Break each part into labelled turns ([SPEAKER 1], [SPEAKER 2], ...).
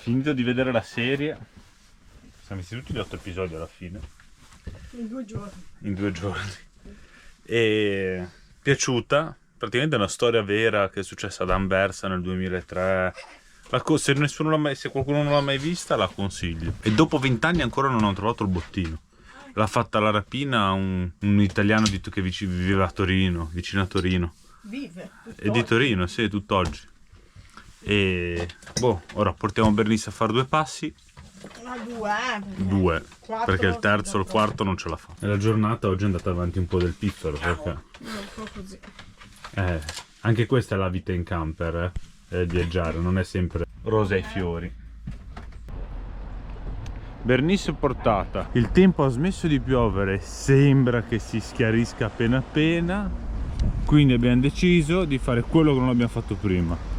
[SPEAKER 1] Finito di vedere la serie, siamo visti tutti gli 8 episodi alla fine.
[SPEAKER 2] In 2 giorni.
[SPEAKER 1] In 2 giorni. E piaciuta, praticamente è una storia vera che è successa ad Anversa nel 2003. Se qualcuno non l'ha mai vista, la consiglio. E dopo 20 anni ancora non ho trovato il bottino. L'ha fatta la rapina un italiano che viveva a Torino, vicino a Torino.
[SPEAKER 2] Vive?
[SPEAKER 1] È di Torino, sì, tutt'oggi. E ora portiamo Bernice a fare 2 passi. Due, perché il terzo o il quarto non ce la fa. E la giornata oggi è andata avanti un po' del piffero, perché
[SPEAKER 2] Un po' così.
[SPEAKER 1] anche questa è la vita in camper, viaggiare, non è sempre rose ai fiori. Bernice portata. Il tempo ha smesso di piovere, sembra che si schiarisca appena appena, quindi abbiamo deciso di fare quello che non abbiamo fatto prima: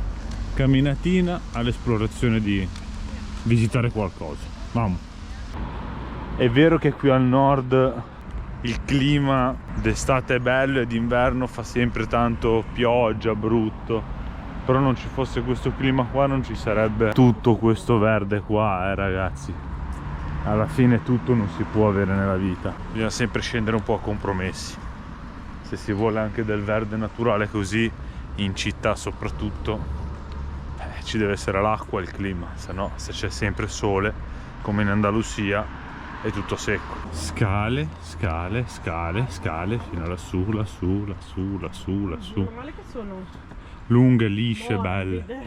[SPEAKER 1] camminatina all'esplorazione di visitare qualcosa. Vamo. È vero che qui al nord il clima d'estate è bello e d'inverno fa sempre tanto pioggia, brutto, però non ci fosse questo clima qua non ci sarebbe tutto questo verde qua, ragazzi. Alla fine tutto non si può avere nella vita, bisogna sempre scendere un po' a compromessi. Se si vuole anche del verde naturale così, in città soprattutto, ci deve essere l'acqua e il clima, se no, se c'è sempre sole, come in Andalusia, è tutto secco. Scale, scale, scale, scale, fino a lassù, lassù, lassù, lassù, lassù.
[SPEAKER 2] Meno male che sono
[SPEAKER 1] Lunghe, lisce,
[SPEAKER 2] morbide.
[SPEAKER 1] belle.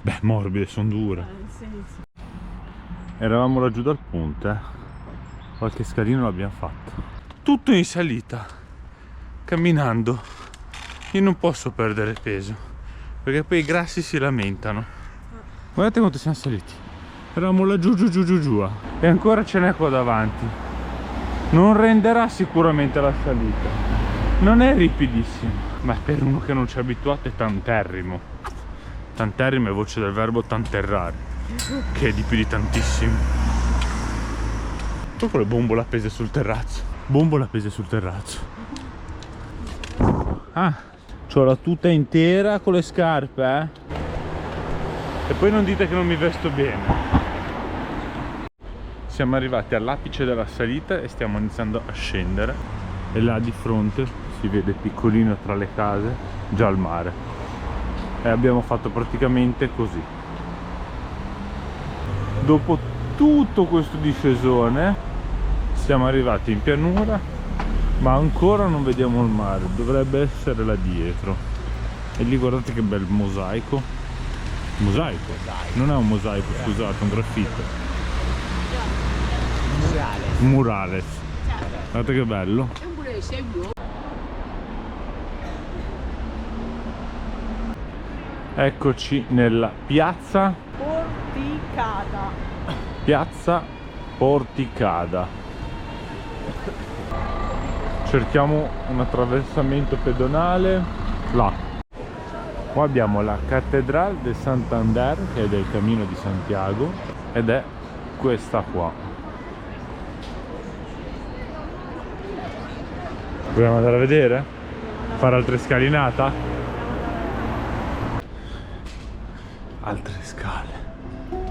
[SPEAKER 1] Beh, morbide, sono dure.
[SPEAKER 2] Sì.
[SPEAKER 1] Eravamo laggiù dal ponte, qualche scalino l'abbiamo fatto. Tutto in salita, camminando. Io non posso perdere peso, perché poi i grassi si lamentano. Guardate quanto siamo saliti. Eravamo laggiù, giù, giù, giù, giù. E ancora ce n'è qua davanti. Non renderà sicuramente la salita. Non è ripidissimo, ma per uno che non ci è abituato è tanterrimo. Tanterrimo è voce del verbo tanterrare, che è di più di tantissimo. Poi con le bombole appese sul terrazzo. Bombole appese sul terrazzo. Ah, c'ho la tuta intera con le scarpe, E poi non dite che non mi vesto bene. Siamo arrivati all'apice della salita e stiamo iniziando a scendere. E là di fronte si vede piccolino tra le case già il mare. E abbiamo fatto praticamente così. Dopo tutto questo discesone siamo arrivati in pianura, ma ancora non vediamo il mare. Dovrebbe essere là dietro. E lì guardate che bel mosaico. Mosaico? Non è un mosaico, scusate, un graffito. Murales. Guardate che bello. Eccoci nella piazza Porticada. Cerchiamo un attraversamento pedonale là. Qua abbiamo la Catedral de Santander, che è del Cammino di Santiago, ed è questa qua. Vogliamo andare a vedere? Fare altre scalinata? Altre scale.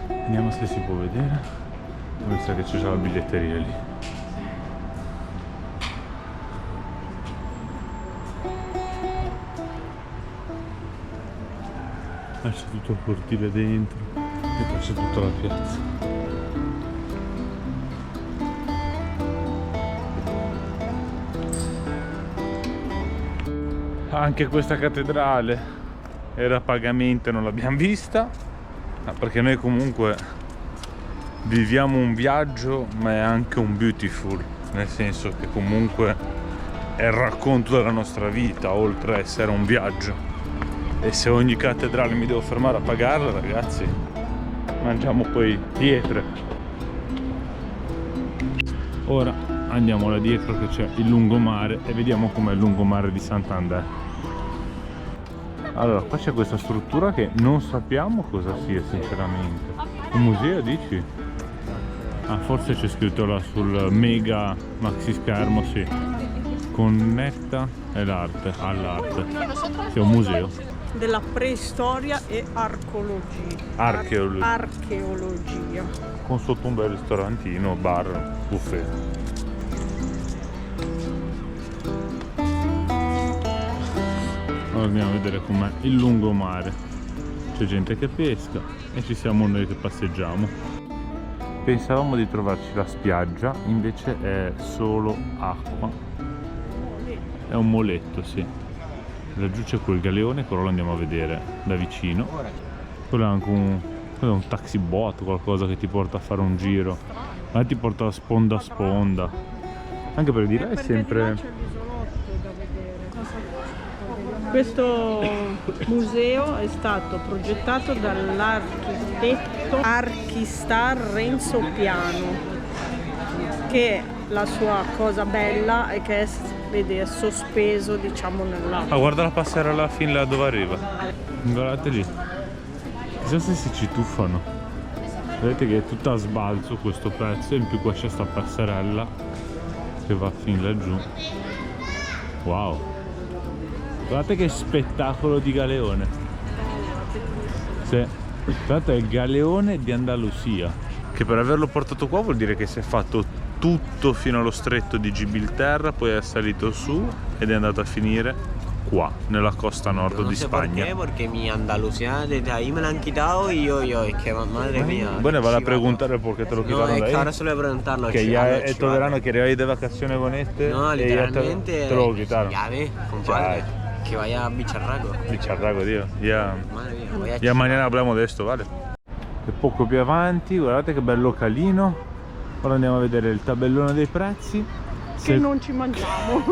[SPEAKER 1] Vediamo se si può vedere. Mi sa che c'è già la biglietteria lì. C'è tutto il cortile dentro e poi c'è tutta la piazza. Anche questa cattedrale era a pagamento e non l'abbiamo vista, perché noi comunque viviamo un viaggio, ma è anche un beautiful, nel senso che comunque è il racconto della nostra vita oltre a essere un viaggio. E se ogni cattedrale mi devo fermare a pagarla, ragazzi, mangiamo poi pietre. Ora andiamo là dietro che c'è il lungomare e vediamo com'è il lungomare di Santander. Allora, qua c'è questa struttura che non sappiamo cosa sia sinceramente. Un museo, dici? Ah, forse c'è scritto là sul mega maxi schermo, sì. Connetta all'arte. Sì, è un museo.
[SPEAKER 2] della preistoria e archeologia. Archeologia.
[SPEAKER 1] Con sotto un bel ristorantino, bar, buffet. Ora andiamo a vedere com'è il lungomare. C'è gente che pesca e ci siamo noi che passeggiamo. Pensavamo di trovarci la spiaggia, invece è solo acqua. È un moletto, sì. Laggiù c'è quel galeone, quello lo andiamo a vedere da vicino. Quello è anche un taxi bot, qualcosa che ti porta a fare un giro. Ma ti porta da sponda a sponda. Anche per dire è sempre...
[SPEAKER 2] C'è l'isolotto da vedere. Questo museo è stato progettato dall'architetto Archistar Renzo Piano, che la sua cosa bella è che è sospeso, diciamo, nell'acqua.
[SPEAKER 1] Ah, guarda la passerella fin là dove arriva. Guardate lì. Chissà se si tuffano. Vedete che è tutta a sbalzo questo pezzo, e in più qua c'è sta passerella che va fin laggiù. Wow. Guardate che spettacolo di galeone. Sì. Guardate, è il galeone di Andalusia. Che per averlo portato qua vuol dire che si è fatto tutto fino allo stretto di Gibilterra, poi è salito su ed è andato a finire qua, nella costa nord di Spagna.
[SPEAKER 3] Perché mi Andalusia desde ahí me la han quitado y yo, es que madre mía.
[SPEAKER 1] Bueno, vale a preguntar porque te lo quitaron
[SPEAKER 3] No, es
[SPEAKER 1] de
[SPEAKER 3] que
[SPEAKER 1] ahí.
[SPEAKER 3] ahora solo voy a preguntarlo.
[SPEAKER 1] Que ya este verano quería ir de vacaciones con este.
[SPEAKER 3] No,
[SPEAKER 1] y ya
[SPEAKER 3] literalmente.
[SPEAKER 1] te lo quitaron.
[SPEAKER 3] Ya ves, compadre. Que vaya bicharraco.
[SPEAKER 1] Bicharraco, tío. Ya,
[SPEAKER 3] Madre mía, voy a
[SPEAKER 1] ya mañana hablamos de esto, vale? E poco più avanti, guardate che bel localino. Ora andiamo a vedere il tabellone dei prezzi.
[SPEAKER 2] Che non ci mangiamo.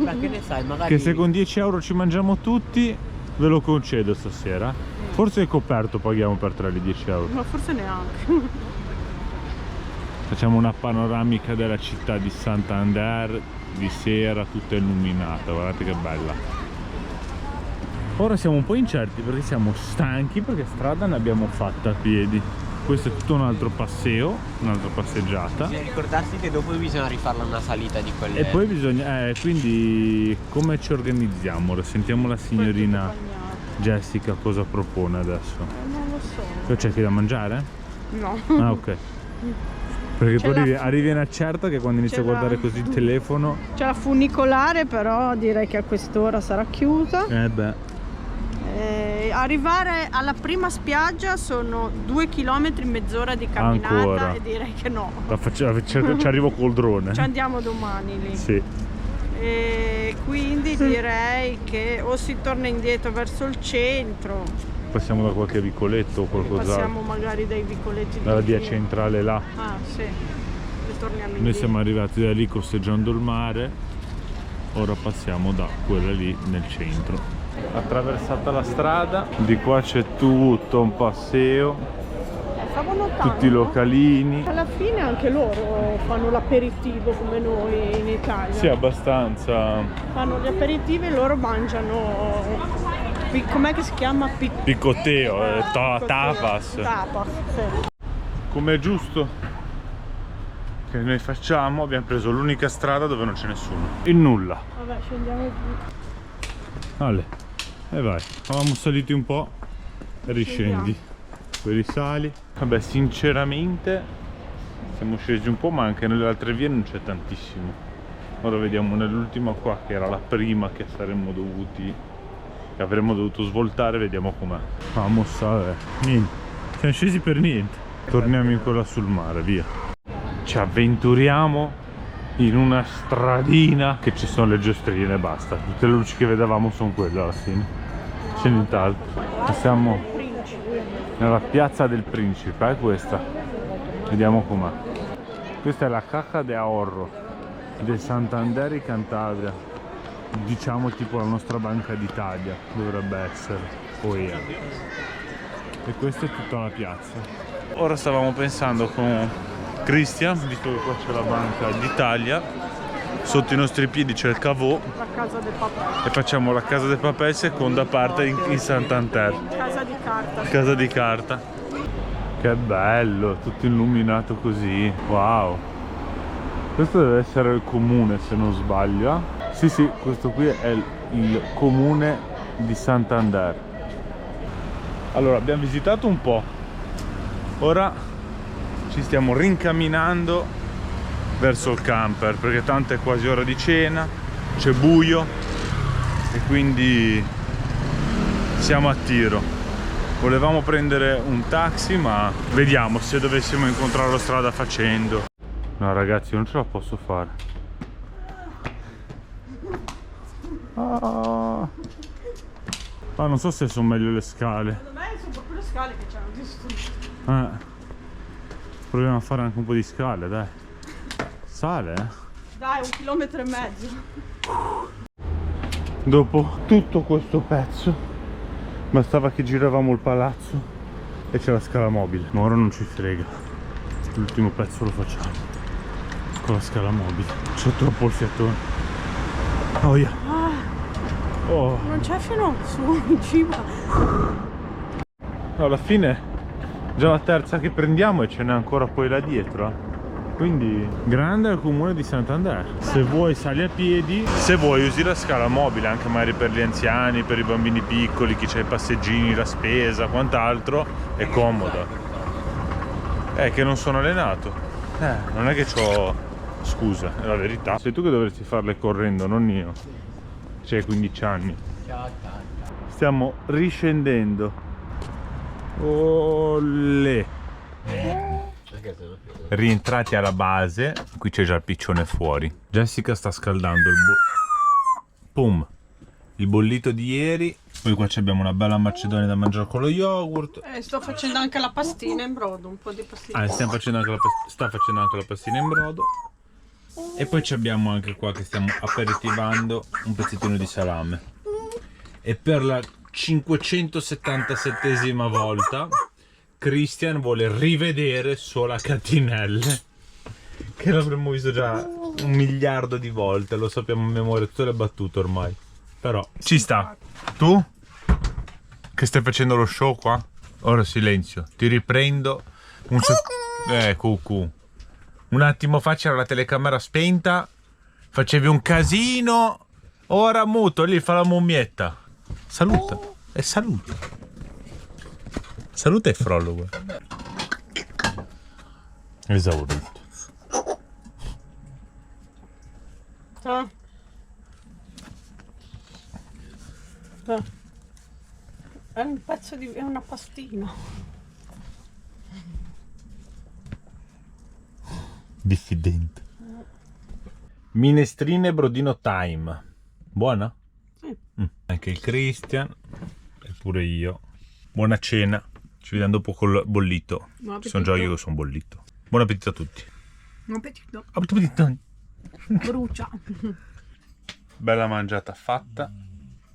[SPEAKER 3] Ma che ne sai, magari.
[SPEAKER 1] Che se con 10 euro ci mangiamo tutti, ve lo concedo stasera. Forse è coperto, paghiamo per 3 di 10 euro.
[SPEAKER 2] Ma forse neanche.
[SPEAKER 1] Facciamo una panoramica della città di Santander di sera, tutta illuminata, guardate che bella. Ora siamo un po' incerti perché siamo stanchi, perché strada ne abbiamo fatta a piedi. Questo è tutto un altro passeo, un'altra passeggiata.
[SPEAKER 3] Bisogna ricordarsi che dopo bisogna rifarla una salita di quelle.
[SPEAKER 1] E poi bisogna, quindi come ci organizziamo? Ora sentiamo la signorina Jessica cosa propone adesso.
[SPEAKER 2] Non lo so.
[SPEAKER 1] Poi c'è che da mangiare?
[SPEAKER 2] No.
[SPEAKER 1] Ah, ok. Perché
[SPEAKER 2] C'è
[SPEAKER 1] tu
[SPEAKER 2] la-
[SPEAKER 1] arrivi una certa che quando inizi a
[SPEAKER 2] c'è
[SPEAKER 1] guardare
[SPEAKER 2] la-
[SPEAKER 1] così il telefono.
[SPEAKER 2] C'è la funicolare, però direi che a quest'ora sarà chiusa.
[SPEAKER 1] Beh.
[SPEAKER 2] Arrivare alla prima spiaggia sono 2 km mezz'ora di camminata.
[SPEAKER 1] Ancora.
[SPEAKER 2] E direi che no.
[SPEAKER 1] Ci arrivo col drone.
[SPEAKER 2] Ci andiamo domani lì.
[SPEAKER 1] Sì.
[SPEAKER 2] E quindi direi che o si torna indietro verso il centro,
[SPEAKER 1] Passiamo da qualche vicoletto o qualcos'altro.
[SPEAKER 2] passiamo magari dai vicoletti
[SPEAKER 1] Dalla via
[SPEAKER 2] vicino.
[SPEAKER 1] centrale là.
[SPEAKER 2] Ah sì, e torniamo
[SPEAKER 1] Noi
[SPEAKER 2] indietro.
[SPEAKER 1] siamo arrivati da lì costeggiando il mare. Ora passiamo da quella lì nel centro. Attraversata la strada, di qua c'è tutto un passeo,
[SPEAKER 2] Stavo notando,
[SPEAKER 1] tutti i localini.
[SPEAKER 2] alla fine anche loro fanno l'aperitivo come noi in Italia.
[SPEAKER 1] Sì, abbastanza.
[SPEAKER 2] Fanno gli aperitivi e loro mangiano. Com'è che si chiama?
[SPEAKER 1] Piccoteo, tapas.
[SPEAKER 2] Tapas, sì.
[SPEAKER 1] Come è giusto che noi facciamo, abbiamo preso l'unica strada dove non c'è nessuno. Il nulla.
[SPEAKER 2] Vabbè, scendiamo giù.
[SPEAKER 1] Vale. E vai. Avevamo saliti un po' e riscendi. Poi risali. Vabbè, sinceramente siamo scesi un po', ma anche nelle altre vie non c'è tantissimo. Ora vediamo nell'ultima qua, che era la prima che avremmo dovuto svoltare, vediamo com'è. Vamos a ver. Niente. Siamo scesi per niente. Torniamo in quella sul mare, via. Ci avventuriamo in una stradina che ci sono le giostrine e basta. Tutte le luci che vedevamo sono quelle alla fine. C'è nient'altro. Siamo nella piazza del Principe, è questa. Vediamo com'è. Questa è la Caja de Ahorro del Santander e Cantabria. Diciamo tipo la nostra Banca d'Italia dovrebbe essere, o era. E questa è tutta la piazza. Ora stavamo pensando con Cristian, visto che qua c'è la Banca d'Italia, sotto i nostri piedi c'è il Cavò,
[SPEAKER 2] La casa del papà.
[SPEAKER 1] e facciamo la Casa del Papel, seconda parte in Santander.
[SPEAKER 2] Casa di carta.
[SPEAKER 1] Casa di carta. Che bello, tutto illuminato così. Wow. Questo deve essere il comune, se non sbaglio. Sì, questo qui è il comune di Santander. Allora, abbiamo visitato un po', ora ci stiamo rincamminando verso il camper perché tanto è quasi ora di cena, c'è buio e quindi siamo a tiro. Volevamo prendere un taxi, ma vediamo se dovessimo incontrare la strada facendo. No ragazzi, io non ce la posso fare. Ah, non so se sono meglio le scale.
[SPEAKER 2] Secondo me sono proprio le scale che ci hanno distrutto.
[SPEAKER 1] Proviamo a fare anche un po' di scale, dai. Sale,
[SPEAKER 2] Dai, 1,5 chilometri.
[SPEAKER 1] Dopo tutto questo pezzo bastava che giravamo il palazzo e c'è la scala mobile. Ma ora non ci frega, l'ultimo pezzo lo facciamo con la scala mobile. C'è troppo il fiatone. Oh yeah. Oh.
[SPEAKER 2] Non c'è fino su in cima.
[SPEAKER 1] Alla fine già la terza che prendiamo e ce n'è ancora poi là dietro. Quindi grande al comune di Santander. Se vuoi sali a piedi, se vuoi usi la scala mobile anche magari per gli anziani, per i bambini piccoli, chi c'ha i passeggini, la spesa, quant'altro, è comoda. È che non sono allenato, non è che c'ho scusa, è la verità. Sei tu che dovresti farle correndo, non io. C'hai 15 anni. Stiamo riscendendo. Olè. Rientrati alla base, qui c'è già il piccione fuori. Jessica sta scaldando il bollito di ieri. Poi qua abbiamo una bella macedonia da mangiare con lo yogurt.
[SPEAKER 2] Sto facendo anche la pastina in brodo, un po' di pastina.
[SPEAKER 1] Stiamo facendo anche sta facendo anche la pastina in brodo. E poi abbiamo anche qua che stiamo aperitivando un pezzettino di salame. E per la 577esima volta Christian vuole rivedere Sola Catinelle, che l'avremmo visto già 1 miliardo di volte, lo sappiamo a memoria, tutte le battute ormai. Però ci sta. Tu? Che stai facendo lo show qua? Ora silenzio, ti riprendo cucù. Un attimo fa c'era la telecamera spenta, facevi un casino, ora muto, lì fa la mummietta. Saluta, e saluta. Saluta il frollo. Esaurito.
[SPEAKER 2] È un pezzo di... è una pastina.
[SPEAKER 1] Diffidente. Minestrine e brodino time. Buona?
[SPEAKER 2] Sì.
[SPEAKER 1] Anche il Christian e pure io. Buona cena. Ci vediamo dopo col bollito. Sono già io che sono bollito. Buon appetito a tutti.
[SPEAKER 2] Buon appetito.
[SPEAKER 1] Appetito.
[SPEAKER 2] Brucia.
[SPEAKER 1] Bella mangiata fatta.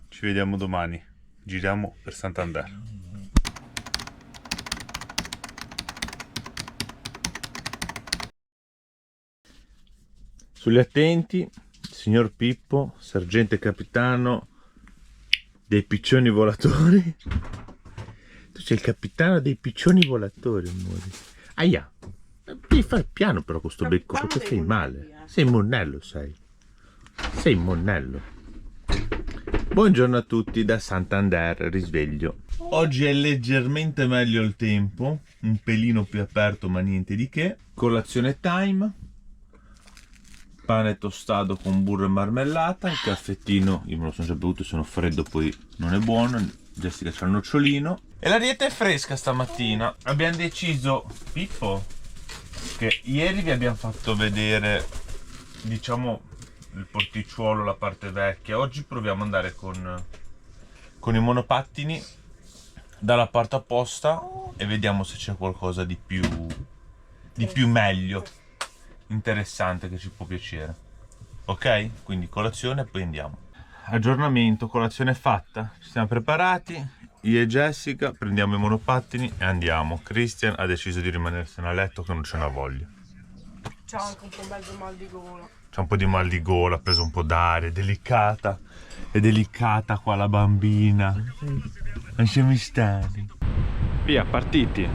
[SPEAKER 1] Ci vediamo domani. Giriamo per Santander. Sugli attenti, signor Pippo, sergente capitano dei piccioni volatori. Tu sei il capitano dei piccioni volatori, amore. Aia, devi fare piano però con sto becco, perché fai male. Sei un monnello, sai. Sei un monnello. Buongiorno a tutti da Santander, risveglio. Oggi è leggermente meglio il tempo, un pelino più aperto ma niente di che. Colazione time. Pane tostato con burro e marmellata, il caffettino, io me lo sono già bevuto, sono freddo, poi non è buono. Jessica c'ha il nocciolino. E la dieta è fresca stamattina. Abbiamo deciso, Pippo, che ieri vi abbiamo fatto vedere, diciamo, il porticciuolo, la parte vecchia. Oggi proviamo ad andare con i monopattini dalla parte opposta e vediamo se c'è qualcosa di più meglio, interessante, che ci può piacere. Ok? Quindi colazione e poi andiamo. Aggiornamento, colazione fatta, ci siamo preparati. Io e Jessica prendiamo i monopattini e andiamo. Christian ha deciso di rimanersene a letto che non ce n'ha voglia.
[SPEAKER 2] C'ha anche un po' mezzo mal di gola.
[SPEAKER 1] C'ha un po' di mal di gola, ha preso un po' d'aria, è delicata qua la bambina. Lasciami stare. Via, partiti.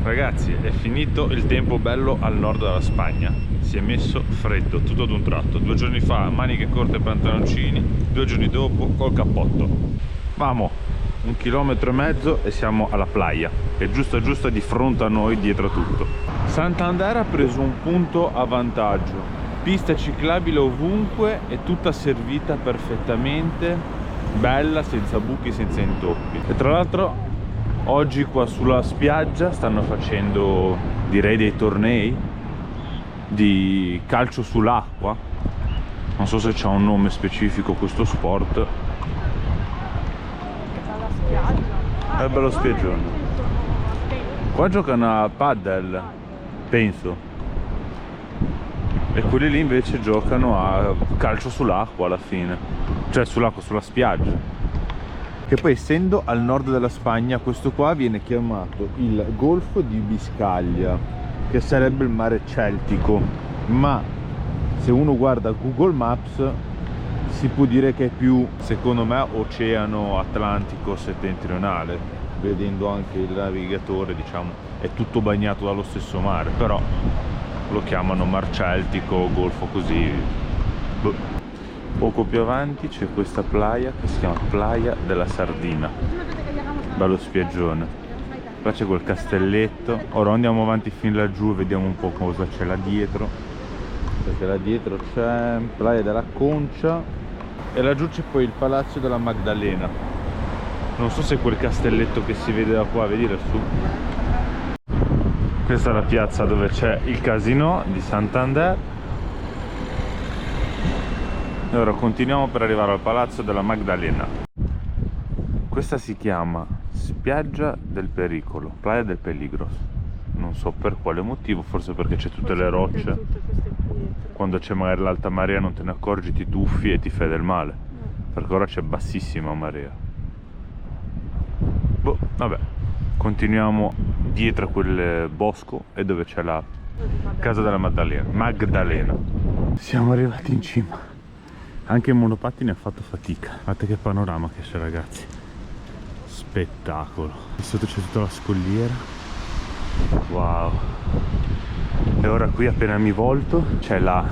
[SPEAKER 1] Ragazzi, è finito il tempo bello al nord della Spagna. Si è messo freddo, tutto ad un tratto. 2 giorni fa maniche corte e pantaloncini, 2 giorni dopo col cappotto. Vamo, 1,5 chilometri e siamo alla playa. È giusto di fronte a noi, dietro tutto. Santander ha preso un punto a vantaggio. Pista ciclabile ovunque e tutta servita perfettamente, bella, senza buchi, senza intoppi. E tra l'altro oggi qua sulla spiaggia stanno facendo, direi, dei tornei di calcio sull'acqua. Non so se c'ha un nome specifico questo sport.
[SPEAKER 2] Alla spiaggia.
[SPEAKER 1] È bello spiaggione. Qua giocano a paddle, penso. E quelli lì invece giocano a calcio sull'acqua alla fine. Cioè sull'acqua, sulla spiaggia. Che poi, essendo al nord della Spagna, questo qua viene chiamato il Golfo di Biscaglia, che sarebbe il mare Celtico. Ma se uno guarda Google Maps si può dire che è più, secondo me, oceano Atlantico settentrionale, vedendo anche il navigatore, diciamo, è tutto bagnato dallo stesso mare, però lo chiamano Mar Celtico, Golfo, così. Boh. Poco più avanti c'è questa playa che si chiama Playa della Sardina, bello spiaggione. Qua c'è quel castelletto. Ora andiamo avanti fin laggiù e vediamo un po' cosa c'è là dietro, perché là dietro c'è Playa della Concia e laggiù c'è poi il Palazzo della Magdalena. Non so se quel castelletto che si vede da qua, vedi lassù. Questa è la piazza dove c'è il casino di Santander. E ora continuiamo per arrivare al Palazzo della Magdalena. Questa si chiama Spiaggia del Pericolo, Playa del Peligros. Non so per quale motivo, forse perché c'è tutte le rocce. Quando c'è magari l'alta marea non te ne accorgi, ti tuffi e ti fai del male. Perché ora c'è bassissima marea. Boh, vabbè. Continuiamo dietro a quel bosco e dove c'è la casa della Magdalena. Siamo arrivati in cima. Anche il monopattino ha fatto fatica. Guardate che panorama che c'è, ragazzi. Spettacolo. Qui sotto c'è tutta la scogliera. Wow. E ora qui appena mi volto c'è la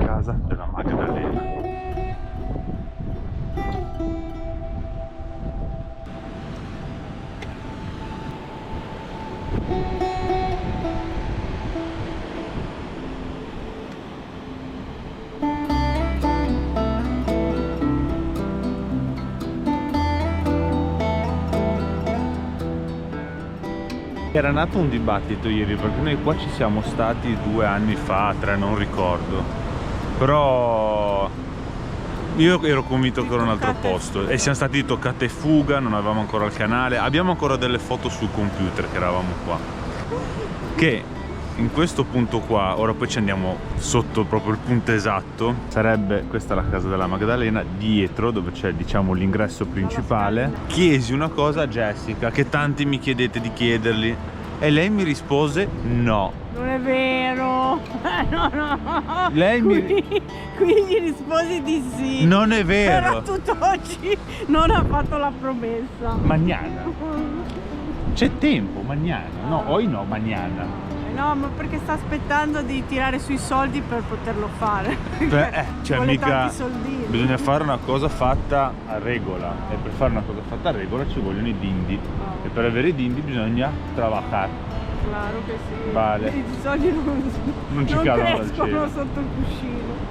[SPEAKER 1] casa della Magdalena. Era nato un dibattito ieri, perché noi qua ci siamo stati 2 anni fa, 3, non ricordo. Però io ero convinto che era un altro posto e siamo stati toccate e fuga, non avevamo ancora il canale. Abbiamo ancora delle foto sul computer che eravamo qua. Che in questo punto qua, ora poi ci andiamo sotto proprio il punto esatto, sarebbe questa la casa della Magdalena, dietro dove c'è, diciamo, l'ingresso principale. Chiesi una cosa a Jessica che tanti mi chiedete di chiedergli e lei mi rispose no.
[SPEAKER 2] Non è vero. No.
[SPEAKER 1] Lei
[SPEAKER 2] Quindi risposi di sì.
[SPEAKER 1] Non è vero.
[SPEAKER 2] Però tutt'oggi non ha fatto la promessa.
[SPEAKER 1] Mañana. C'è tempo, mañana. No, hoy no, mañana.
[SPEAKER 2] No, ma perché sta aspettando di tirare sui soldi per poterlo fare.
[SPEAKER 1] Cioè
[SPEAKER 2] vuole
[SPEAKER 1] mica
[SPEAKER 2] tanti soldini.
[SPEAKER 1] bisogna fare una cosa fatta a regola, e per fare una cosa fatta a regola ci vogliono i dindi, e per avere i dindi bisogna lavorare.
[SPEAKER 2] Claro che sì.
[SPEAKER 1] Vale.
[SPEAKER 2] I soldi non
[SPEAKER 1] ci cadono dal
[SPEAKER 2] crescono
[SPEAKER 1] cielo.
[SPEAKER 2] sotto il cuscino.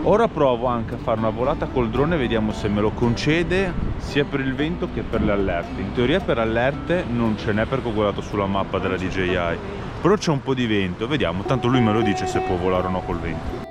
[SPEAKER 1] Ora provo anche a fare una volata col drone, vediamo se me lo concede, sia per il vento che per le allerte. In teoria per allerte non ce n'è, perché ho guardato sulla mappa della DJI, però c'è un po' di vento, vediamo, tanto lui me lo dice se può volare o no col vento.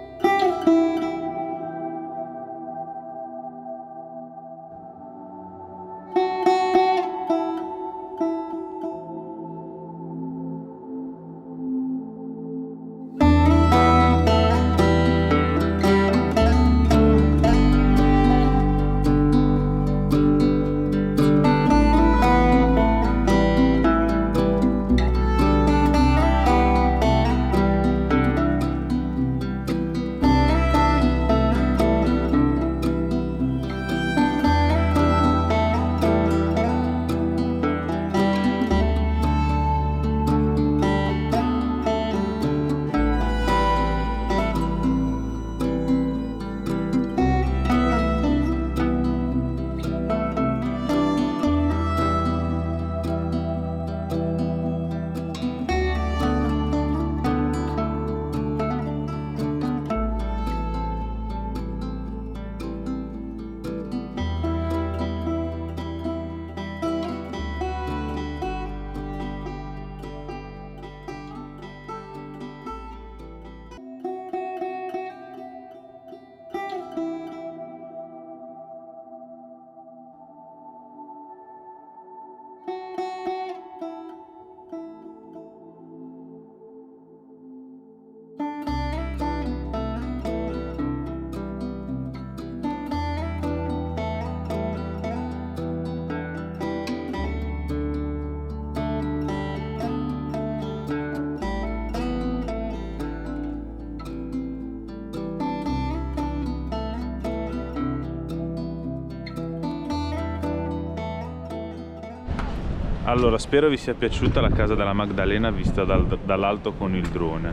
[SPEAKER 1] Allora, spero vi sia piaciuta la casa della Magdalena vista dall'alto con il drone.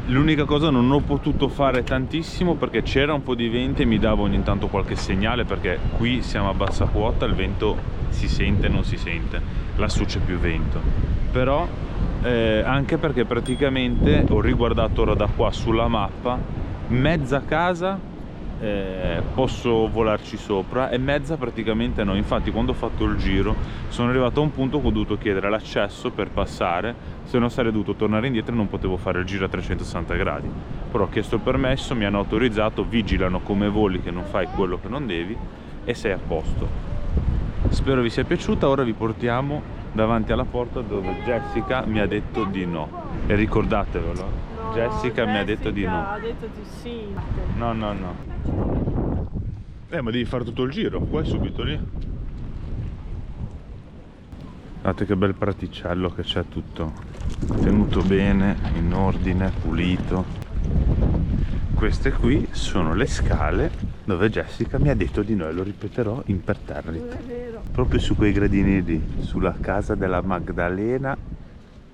[SPEAKER 1] L'unica cosa, non ho potuto fare tantissimo perché c'era un po' di vento e mi dava ogni tanto qualche segnale, perché qui siamo a bassa quota, il vento si sente e non si sente, lassù c'è più vento. Però anche perché praticamente ho riguardato ora da qua sulla mappa, mezza casa posso volarci sopra e mezza praticamente no. Infatti quando ho fatto il giro sono arrivato a un punto che ho dovuto chiedere l'accesso per passare, se no sarei dovuto tornare indietro e non potevo fare il giro a 360 gradi. Però ho chiesto il permesso, mi hanno autorizzato, vigilano come voli che non fai quello che non devi e sei a posto. Spero vi sia piaciuta. Ora vi portiamo davanti alla porta dove Jessica mi ha detto di no, e ricordatevelo.
[SPEAKER 2] No,
[SPEAKER 1] Jessica mi ha detto di no.
[SPEAKER 2] Ha detto di sì.
[SPEAKER 1] No. Ma devi fare tutto il giro, qua è subito lì. Guardate che bel praticello che c'è, tutto tenuto bene, in ordine, pulito. Queste qui sono le scale dove Jessica mi ha detto di no, e lo ripeterò imperterrito. Proprio su quei gradini lì, sulla casa della Magdalena.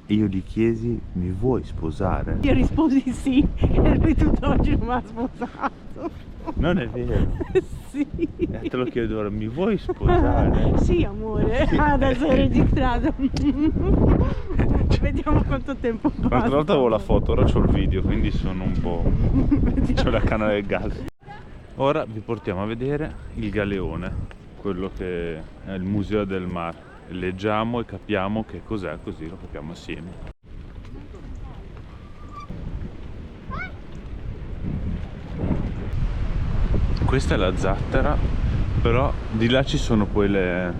[SPEAKER 1] Io gli chiesi: mi vuoi sposare?
[SPEAKER 2] Io risposi sì, e lui tutt'oggi non mi ha sposato.
[SPEAKER 1] Non è vero.
[SPEAKER 2] Sì.
[SPEAKER 1] Te lo chiedo ora, mi vuoi sposare?
[SPEAKER 2] Sì, amore,
[SPEAKER 1] Sì.
[SPEAKER 2] adesso è registrato. Vediamo quanto tempo passa.
[SPEAKER 1] L'altra volta avevo la foto, ora c'ho il video, quindi sono un po'... c'ho la canna del gas. Ora vi portiamo a vedere il galeone, quello che è il museo del mare. Leggiamo e capiamo che cos'è, così lo capiamo assieme. Questa è la zattera, però di là ci sono poi le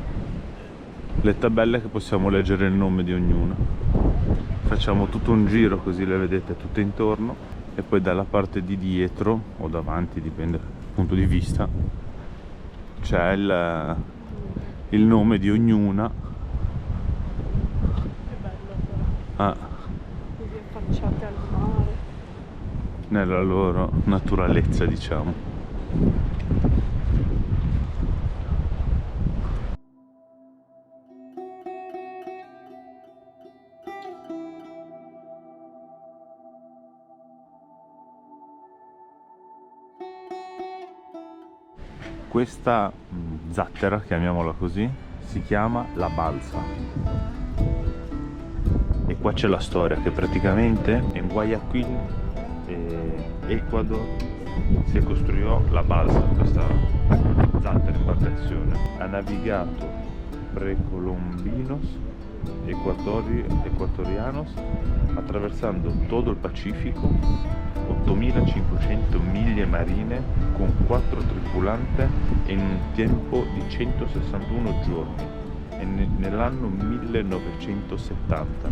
[SPEAKER 1] tabelle che possiamo leggere il nome di ognuno. Facciamo tutto un giro così le vedete tutte intorno, e poi dalla parte di dietro o davanti, dipende dal punto di vista, c'è il nome di ognuna.
[SPEAKER 2] Che bello però. Così affacciate al mare.
[SPEAKER 1] Nella loro naturalezza, diciamo. Questa zattera, chiamiamola così, si chiama la balsa. E qua c'è la storia che praticamente in Guayaquil, Ecuador, si costruiò la balsa, questa zattera imbarcazione. Ha navigato precolombinos ecuatorianos attraversando tutto il Pacifico, 8500 miglia marine con 4 tripulanti in un tempo di 161 giorni e nell'anno 1970,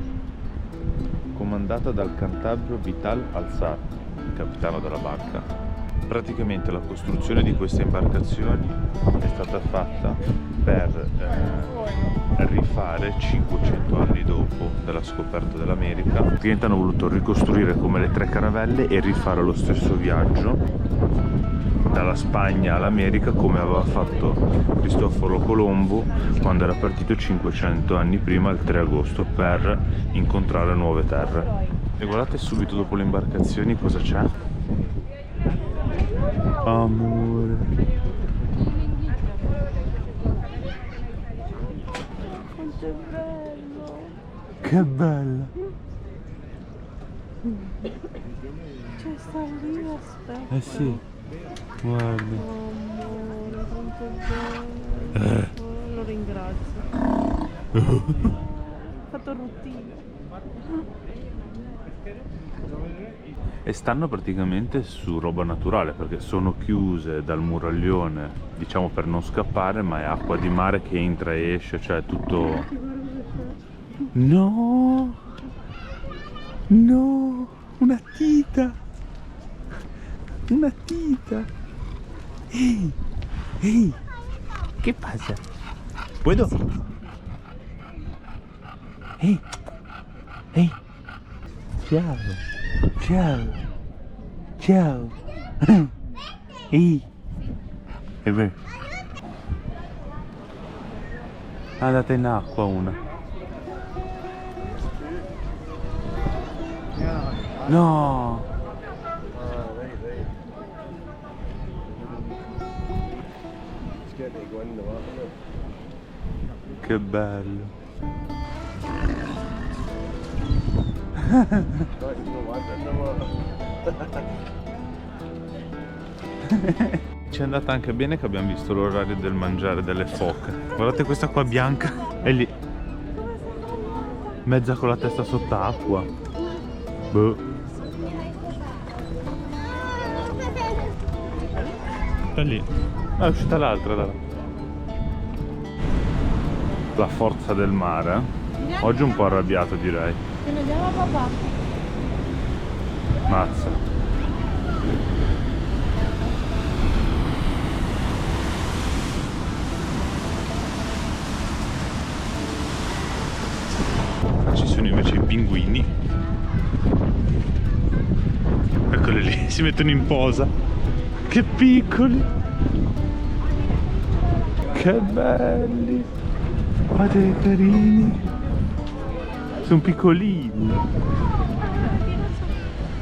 [SPEAKER 1] comandata dal cantabrio Vital Alzar, il capitano della barca. Praticamente la costruzione di queste imbarcazioni è stata fatta per rifare 500 anni dopo della scoperta dell'America. Praticamente hanno voluto ricostruire come le 3 caravelle e rifare lo stesso viaggio dalla Spagna all'America come aveva fatto Cristoforo Colombo quando era partito 500 anni prima, il 3 agosto, per incontrare nuove terre. E guardate subito dopo le imbarcazioni cosa c'è. Amore.
[SPEAKER 2] Quanto è bello.
[SPEAKER 1] Che bella.
[SPEAKER 2] Cioè sta lì, aspetta.
[SPEAKER 1] Eh sì, guarda.
[SPEAKER 2] Oh, amore, quanto è bello. Oh, lo ringrazio. Ho fatto routine.
[SPEAKER 1] E stanno praticamente su roba naturale perché sono chiuse dal muraglione, diciamo, per non scappare, ma è acqua di mare che entra e esce, cioè tutto... No! No! Una tita! Una tita! Ehi! Ehi! Che passa? ¿Puedo? Ehi! Ehi! Ciao! Ciao! Ciao! Ehi! E beh! Andate in acqua una! No! Che bello! Ci è andata anche bene che abbiamo visto l'orario del mangiare delle foche. Guardate questa qua bianca, è lì, mezza con la testa sott'acqua. Boh. È lì. Ah, è uscita l'altra da là. La forza del mare. Oggi un po' arrabbiato, direi.
[SPEAKER 2] Che ne andiamo a papà?
[SPEAKER 1] Mazza. Ci sono invece i pinguini. Eccoli lì, si mettono in posa. Che piccoli! Che belli! Guardate che carini! Sono piccolini!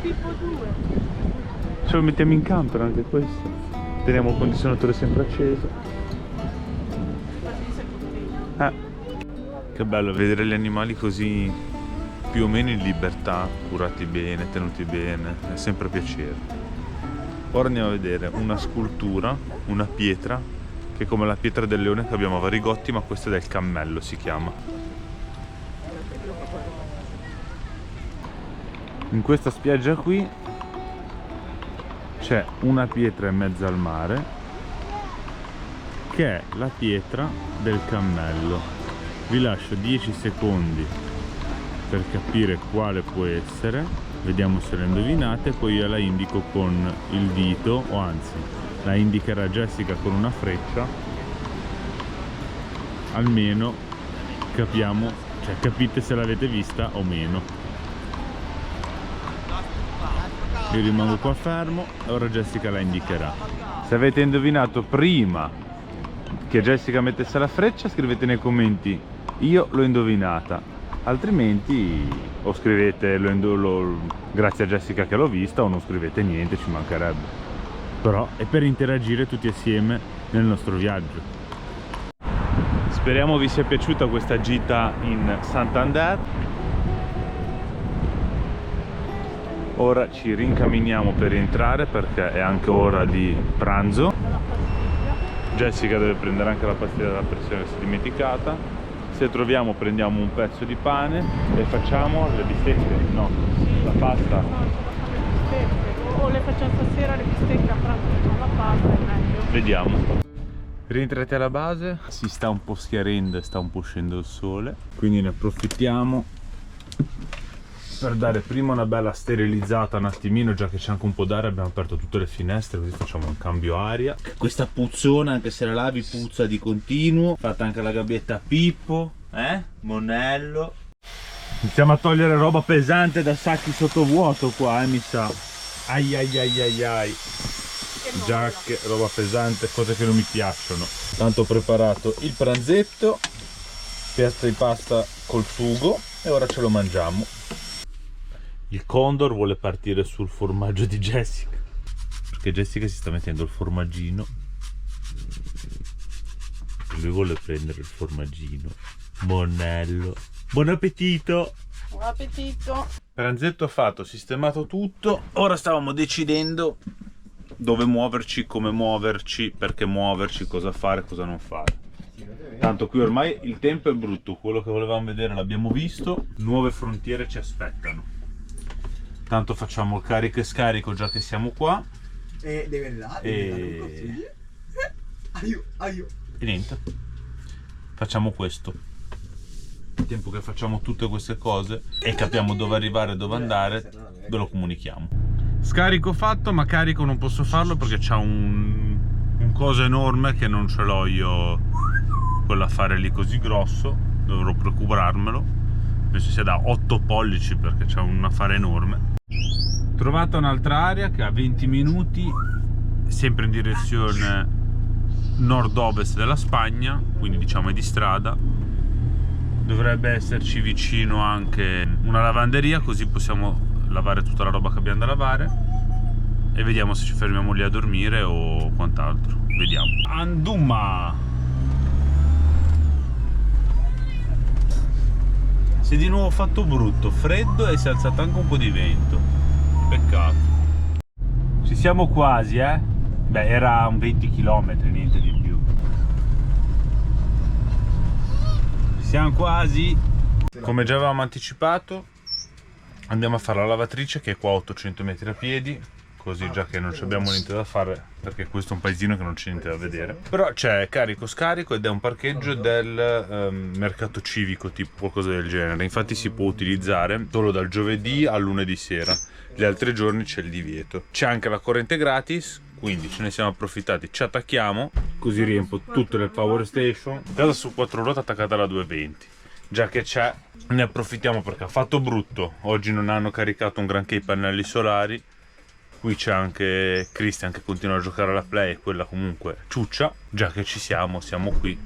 [SPEAKER 2] Tipo 2.
[SPEAKER 1] Ce lo mettiamo in camper anche questo. Teniamo il condizionatore sempre acceso. Che bello vedere gli animali così più o meno in libertà, curati bene, tenuti bene, è sempre piacere. Ora andiamo a vedere una scultura, una pietra, che è come la pietra del leone che abbiamo a Varigotti, ma questa è del cammello, si chiama. In questa spiaggia qui c'è una pietra in mezzo al mare, che è la pietra del cammello. Vi lascio 10 secondi per capire quale può essere, vediamo se la indovinate, poi io la indico con il dito, o anzi la indicherà Jessica con una freccia, almeno capiamo, cioè capite se l'avete vista o meno. Io rimango qua fermo e ora Jessica la indicherà. Se avete indovinato prima che Jessica mettesse la freccia, scrivete nei commenti io l'ho indovinata, altrimenti o scrivete grazie a Jessica che l'ho vista, o non scrivete niente, ci mancherebbe. Però è per interagire tutti assieme nel nostro viaggio. Speriamo vi sia piaciuta questa gita in Santander. Ora ci rincaminiamo per rientrare perché è anche ora di pranzo. Jessica deve prendere anche la pastiglia della pressione che si è dimenticata. Se troviamo prendiamo un pezzo di pane e facciamo le bistecche, no, la pasta.
[SPEAKER 2] O le facciamo stasera le bistecche, a pranzo facciamo la pasta, è meglio.
[SPEAKER 1] Vediamo. Rientrati alla base, si sta un po' schiarendo e sta un po' scendendo il sole, quindi ne approfittiamo per dare prima una bella sterilizzata un attimino, già che c'è anche un po' d'aria, abbiamo aperto tutte le finestre così facciamo un cambio aria. Questa puzzona, anche se la lavi, puzza di continuo. Fatta anche la gabbietta a Pippo, Monello. Iniziamo a togliere roba pesante da sacchi sottovuoto qua, mi sa. Ai ai ai ai ai. Giacche, roba pesante, cose che non mi piacciono. Tanto ho preparato il pranzetto, piastra di pasta col sugo e ora ce lo mangiamo. Il Condor vuole partire sul formaggio di Jessica, perché Jessica si sta mettendo il formaggino e lui vuole prendere il formaggino. Monello, buon appetito!
[SPEAKER 2] Buon appetito!
[SPEAKER 1] Pranzetto fatto, sistemato tutto. Ora stavamo decidendo dove muoverci, come muoverci, perché muoverci, cosa fare, cosa non fare. Tanto qui ormai il tempo è brutto, quello che volevamo vedere l'abbiamo visto, nuove frontiere ci aspettano. Tanto facciamo il carico e scarico già che siamo qua.
[SPEAKER 4] E deve andare. E
[SPEAKER 1] niente. Facciamo questo. Il tempo che facciamo tutte queste cose e capiamo dove arrivare e dove andare, ve lo comunichiamo. Scarico fatto, ma carico non posso farlo perché c'ha un coso enorme che non ce l'ho io. Quell'affare lì così grosso, dovrò procurarmelo. Penso sia da 8 pollici perché c'è un affare enorme. Trovata un'altra area che ha 20 minuti, sempre in direzione nord-ovest della Spagna, quindi diciamo è di strada. Dovrebbe esserci vicino anche una lavanderia, così possiamo lavare tutta la roba che abbiamo da lavare e vediamo se ci fermiamo lì a dormire o quant'altro. Vediamo. Andumma! Si è di nuovo fatto brutto, freddo e si è alzato anche un po' di vento. Peccato. Ci siamo quasi, eh? Beh, era un 20 km, niente di più. Ci siamo quasi. Come già avevamo anticipato, andiamo a fare la lavatrice che è qua a 800 metri a piedi, così già che non abbiamo niente da fare, perché questo è un paesino che non c'è niente da vedere. Però c'è carico scarico ed è un parcheggio del mercato civico, tipo qualcosa del genere. Infatti si può utilizzare solo dal giovedì al lunedì sera, gli altri giorni c'è il divieto. C'è anche la corrente gratis, quindi ce ne siamo approfittati, ci attacchiamo, così riempo tutto nel power station. Casa su 4 ruote attaccata alla 220. Già che c'è, ne approfittiamo perché ha fatto brutto. Oggi non hanno caricato un granché i pannelli solari. Qui c'è anche Christian che continua a giocare alla Play, quella comunque ciuccia. Già che ci siamo qui,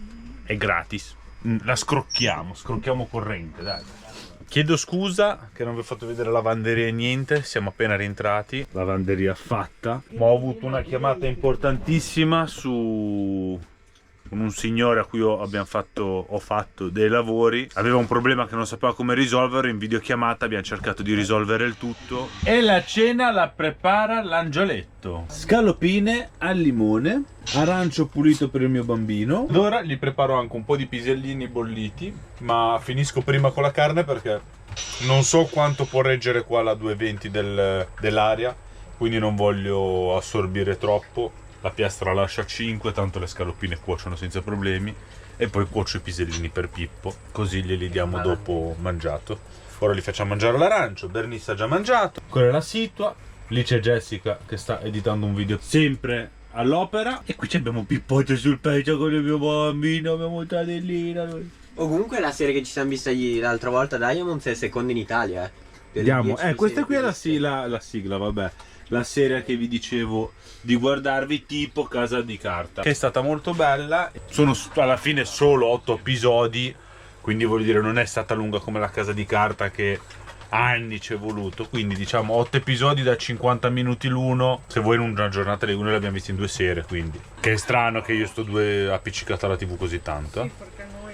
[SPEAKER 1] è gratis. La scrocchiamo corrente, dai. Chiedo scusa che non vi ho fatto vedere lavanderia e niente, siamo appena rientrati. Lavanderia fatta. Ma ho avuto una chiamata importantissima con un signore a cui ho fatto dei lavori. Aveva un problema che non sapeva come risolvere. In videochiamata abbiamo cercato di risolvere il tutto. E la cena la prepara l'angioletto. Scallopine al limone, arancio pulito per il mio bambino. Ed ora gli preparo anche un po' di pisellini bolliti, ma finisco prima con la carne perché non so quanto può reggere qua la 220 dell'aria, quindi non voglio assorbire troppo. La piastra lascia 5, tanto le scaloppine cuociono senza problemi. E poi cuocio i pisellini per Pippo, così glieli diamo dopo mangiato. Ora li facciamo mangiare l'arancio. Bernice ha già mangiato. Quella è la situa. Lì c'è Jessica che sta editando un video sempre all'opera. E qui abbiamo Pippotto sul petto con il mio bambino. Abbiamo Tadellina.
[SPEAKER 3] O comunque la serie che ci siamo visti l'altra volta, Diamonds, è seconda in Italia.
[SPEAKER 1] Vediamo. Questa qui è la sigla, vabbè. La serie che vi dicevo di guardarvi, tipo Casa di Carta, che è stata molto bella. Sono alla fine solo 8 episodi, quindi vuol dire non è stata lunga come la Casa di Carta che anni ci è voluto. Quindi diciamo 8 episodi da 50 minuti l'uno. Se voi in una giornata noi l'abbiamo visto in 2 sere, quindi che è strano che io sto appiccicato alla TV così tanto.
[SPEAKER 2] Sì, perché noi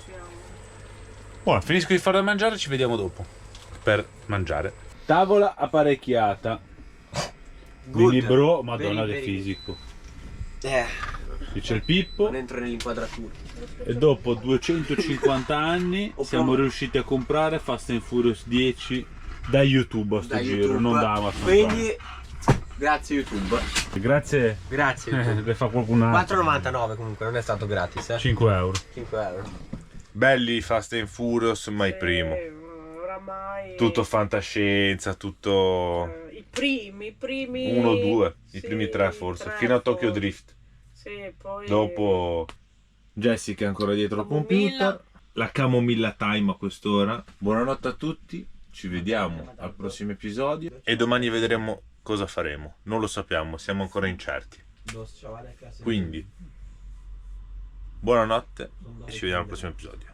[SPEAKER 2] siamo...
[SPEAKER 1] Buono, finisco di fare da mangiare, ci vediamo dopo per mangiare. Tavola apparecchiata. Mini bro, madonna del fisico. Qui c'è il Pippo.
[SPEAKER 3] Non entro nell'inquadratura.
[SPEAKER 1] E dopo 250 anni siamo riusciti a comprare Fast and Furious 10 da YouTube a sto giro, non da Amazon.
[SPEAKER 3] Quindi grazie YouTube.
[SPEAKER 1] Grazie
[SPEAKER 3] YouTube.
[SPEAKER 1] le fa qualcun altro.
[SPEAKER 3] 4,99 comunque, non è stato gratis,
[SPEAKER 1] 5 euro.
[SPEAKER 3] 5 euro.
[SPEAKER 1] Belli Fast and Furious, ma il primo.
[SPEAKER 2] Oramai...
[SPEAKER 1] Tutto fantascienza, tutto...
[SPEAKER 2] I primi...
[SPEAKER 1] 1, 2, i
[SPEAKER 2] sì,
[SPEAKER 1] primi 3 forse,
[SPEAKER 2] 3
[SPEAKER 1] fino a Tokyo
[SPEAKER 2] forse.
[SPEAKER 1] Drift.
[SPEAKER 2] Sì, poi...
[SPEAKER 1] Dopo Jessica è ancora dietro al computer. La camomilla time a quest'ora. Buonanotte a tutti, ci vediamo al prossimo episodio. E domani vedremo cosa faremo. Non lo sappiamo, siamo ancora incerti. Quindi, buonanotte e ci vediamo al prossimo episodio.